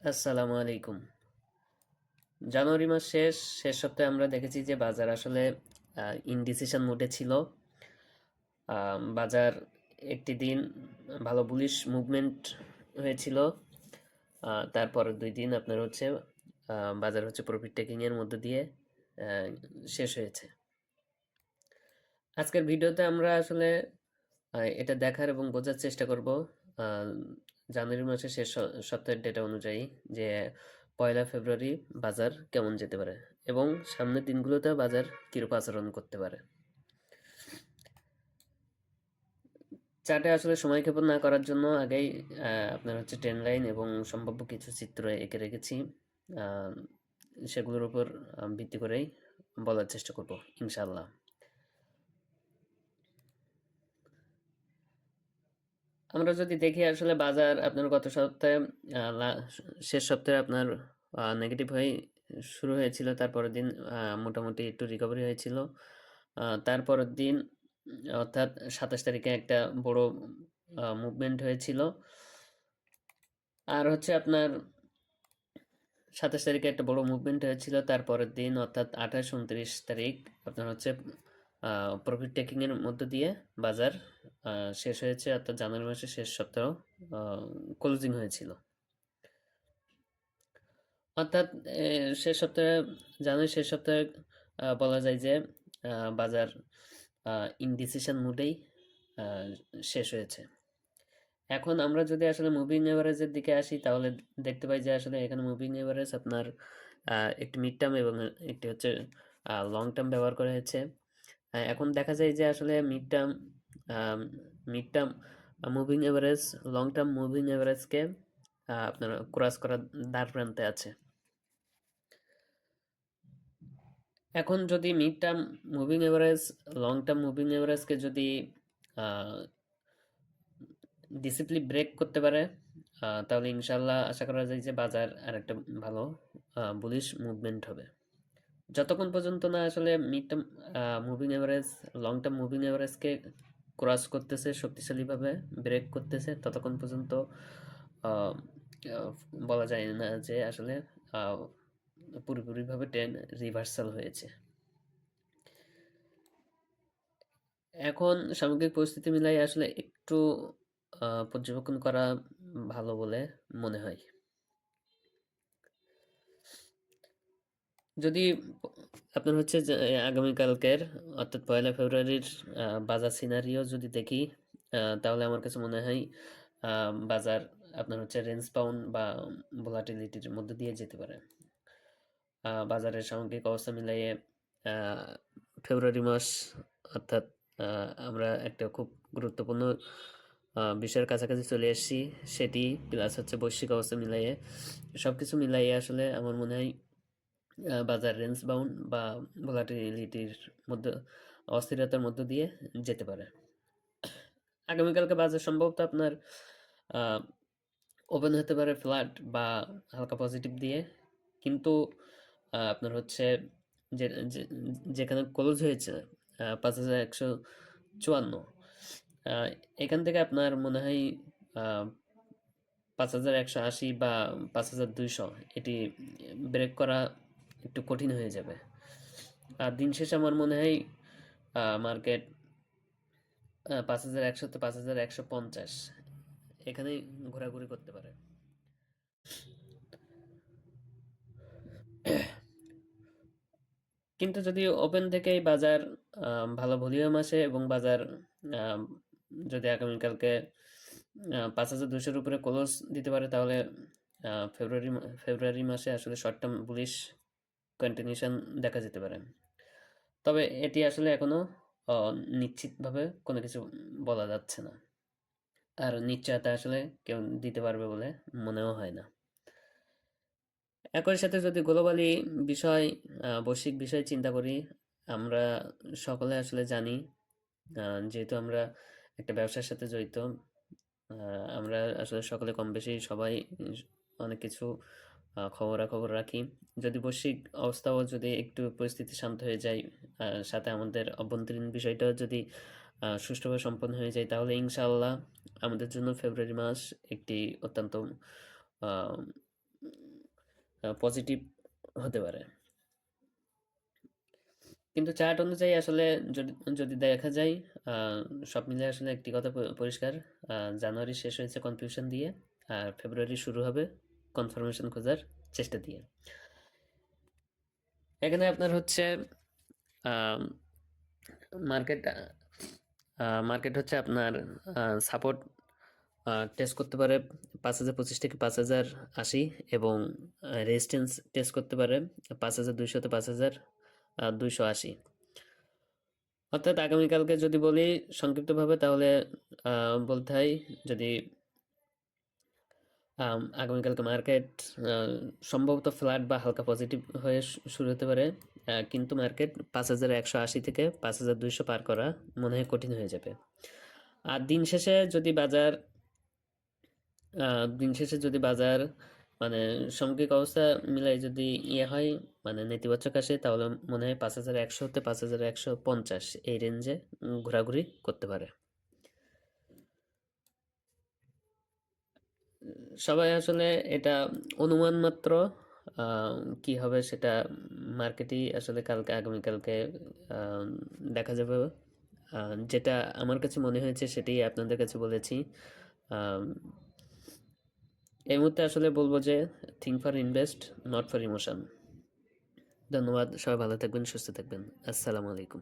আসসালামু আলাইকুম। জানুয়ারি মাস শেষ সপ্তাহে আমরা দেখেছি যে বাজার আসলে ইনডিসিশন মোডে ছিল। বাজার একটি দিন ভালো বুলিশ মুভমেন্ট হয়েছিল। তারপরের ২ দিন আপনার হচ্ছে বাজার হচ্ছে প্রফিট টেকিং এর মধ্য দিয়ে আহ, শেষ হয়েছে। আজকের ভিডিওতে আমরা আসলে এটা দেখার এবং বোঝার চেষ্টা করব আহ, জানুয়ারি মাসের সপ্তাহের ডেটা অনুযায়ী যে ১লা ফেব্রুয়ারি বাজার কেমন যেতে পারে এবং সামনের দিনগুলোতে বাজার কিরূপ আচরণ করতে পারে। চার্টে আসলে সময় ক্ষেপণ না করার জন্য আগেই আপনার হচ্ছে ট্রেন্ড লাইন এবং সম্ভাব্য কিছু চিত্র এঁকে রেখেছি। আহ, সেগুলোর উপর ভিত্তি করেই বলার চেষ্টা করব ইনশাল্লাহ। আমরা যদি দেখি আসলে বাজার আপনার গত সপ্তাহে শেষ সপ্তাহে আপনার নেগেটিভ হয়ে শুরু হয়েছিল, তারপরের দিন মোটামুটি একটু রিকভারি হয়েছিল। তারপরের দিন অর্থাৎ ২৭ তারিখে একটা বড় মুভমেন্ট হয়েছিল। আর হচ্ছে আপনার ২৭ তারিখে একটা বড় মুভমেন্ট হয়েছিল, তারপরের দিন অর্থাৎ ২৮-২৯ তারিখ আপনার হচ্ছে প্রফিট টেকিং এর মধ্য দিয়ে বাজার শেষ হয়েছে, অর্থাৎ জানুয়ারি মাসের শেষ সপ্তাহ ক্লোজিং হয়েছিল। অর্থাৎ শেষ সপ্তাহে জানুয়ারির শেষ সপ্তাহে বলা যায় যে বাজার ইনডিসিশন মুডেই শেষ হয়েছে। এখন আমরা যদি আসলে মুভিং এভারেজের দিকে আসি তাহলে দেখতে পাই যে আসলে এখানে মুভিং এভারেজ আপনার একটি মিড টার্ম এবং একটি হচ্ছে লং টার্ম ব্যবহার করা হয়েছে। এখন দেখা যায় যে আসলে mid term moving average long term moving এভারেজকে আপনার ক্রস করার দ্বার প্রান্তে আছে। এখন যদি mid term moving average long term moving এভারেজকে যদি ডিসিপ্লিন ব্রেক করতে পারে তাহলে ইনশাল্লাহ আশা করা যায় যে বাজার আর একটা ভালো বুলিশ মুভমেন্ট হবে। যতক্ষণ পর্যন্ত না আসলে mid term moving average long term moving এভারেজকে ক্রস করতেছে, শক্তিশালীভাবে ব্রেক করতেছে, ততক্ষণ পর্যন্ত আহ, আহ, বলা যায় না যে আসলে আহ, পুরোপুরিভাবে ট্রেন্ড রিভার্সাল হয়েছে। এখন সামগ্রিক পরিস্থিতি মিলাই আসলে একটু পর্যবেক্ষণ করা ভালো বলে মনে হয়। যদি আপনার হচ্ছে যে আগামীকালকের অর্থাৎ ১লা ফেব্রুয়ারির বাজার সিনারিও যদি দেখি তাহলে আমার কাছে মনে হয় বাজার আপনার হচ্ছে রেঞ্জ বাউন্ড বা ভোলাটিলিটির মধ্যে দিয়ে যেতে পারে। বাজারের সামগ্রিক অবস্থা মিলাইয়ে ফেব্রুয়ারি মাস অর্থাৎ আমরা একটা খুব গুরুত্বপূর্ণ বিষয়ের কাছাকাছি চলে এসেছি, সেটি প্লাস হচ্ছে বৈশ্বিক অবস্থা মিলাইয়ে সব কিছু মিলাইয়ে আসলে আমার মনে হয় বাজার রেঞ্জ বাউন্ড বা ভোলাটিলিটির মধ্যে অস্থিরতার মধ্য দিয়ে যেতে পারে। আগামীকালকে বাজার সম্ভবত আপনার ওপেন হতে পারে ফ্ল্যাট বা হালকা পজিটিভ দিয়ে, কিন্তু আপনার হচ্ছে যেখানে ক্লোজ হয়েছে ৫,১৫৪, এখান থেকে আপনার মনে হয় ৫,১৮০ বা ৫,২০০ এটি ব্রেক করা একটু কঠিন হয়ে যাবে। আর দিন শেষে আমার মনে হয় মার্কেট ৫,১০০ তো ৫,১৫০ এখানেই ঘোরাঘুরি করতে পারে। কিন্তু যদি ওপেন থেকেই বাজার ভালো ভলিউম আসে এবং বাজার আম, যদি আগামীকালকে ৫,২০০-র উপরে ক্লোজ দিতে পারে তাহলে ফেব্রুয়ারি মাসে আসলে শর্ট টার্ম বুলিশ কন্টিনিউশন দেখা যেতে পারে। তবে এটি আসলে এখনো নিশ্চিতভাবে কোনো কিছু বলা যাচ্ছে না, আর নিশ্চয়তা আসলে কেউ দিতে পারবে বলে মনেও হয় না। একই সাথে যদি গ্লোবালি বিষয় বৈশ্বিক বিষয় চিন্তা করি, আমরা সকলে আসলে জানি যেহেতু আমরা একটা ব্যবসার সাথে জড়িত, আমরা আসলে সকলে কম বেশি সবাই অনেক কিছু খবরাখবর রাখি। যদি বৈশ্বিক অবস্থাও যদি একটু পরিস্থিতি শান্ত হয়ে যায়, সাথে আমাদের অভ্যন্তরীণ বিষয়টাও যদি সুষ্ঠুভাবে সম্পন্ন হয়ে যায় তাহলে ইনশাআল্লাহ আমাদের জন্য ফেব্রুয়ারি মাস একটি অত্যন্ত পজিটিভ হতে পারে। কিন্তু চার্ট অনুযায়ী আসলে যদি যদি দেখা যায়, সব মিলে আসলে একটি কথা পরিষ্কার, জানুয়ারি শেষ হয়েছে কনফিউশন দিয়ে, আর ফেব্রুয়ারি শুরু হবে কনফার্মেশন খোঁজার চেষ্টা দিয়ে। এখানে আপনার হচ্ছে মার্কেট মার্কেট হচ্ছে আপনার সাপোর্ট টেস্ট করতে পারে 5025 থেকে 5080, এবং রেজিস্ট্যান্স টেস্ট করতে পারে 5200 থেকে 5280। অর্থাৎ আগামীকালকে যদি বলি সংক্ষিপ্তভাবে, তাহলে বলতে হয়, যদি আগামীকালকে মার্কেট সম্ভবত ফ্ল্যাট বা হালকা পজিটিভ হয়ে শুরু হতে পারে, কিন্তু মার্কেট 5180 থেকে 5200 পার করা মনে হয় কঠিন হয়ে যাবে। আর দিন শেষে যদি বাজার মানে সামগ্রিক অবস্থা মিলাই যদি হয়, মানে নেতিবাচক আসে, তাহলে মনে হয় 5100 হতে 5150 এই রেঞ্জে ঘোরাঘুরি করতে পারে। সবাই আসলে এটা অনুমান মাত্র, কি হবে সেটা মার্কেটই আসলে আগামীকালকে দেখা যাবে। যেটা আমার কাছে মনে হয়েছে সেটাই আপনাদের কাছে বলেছি। আম, এই মুহূর্তে আসলে বলবো যে think for invest, not for emotion. ধন্যবাদ, সবাই ভালো থাকবেন, সুস্থ থাকবেন। আসসালামু আলাইকুম।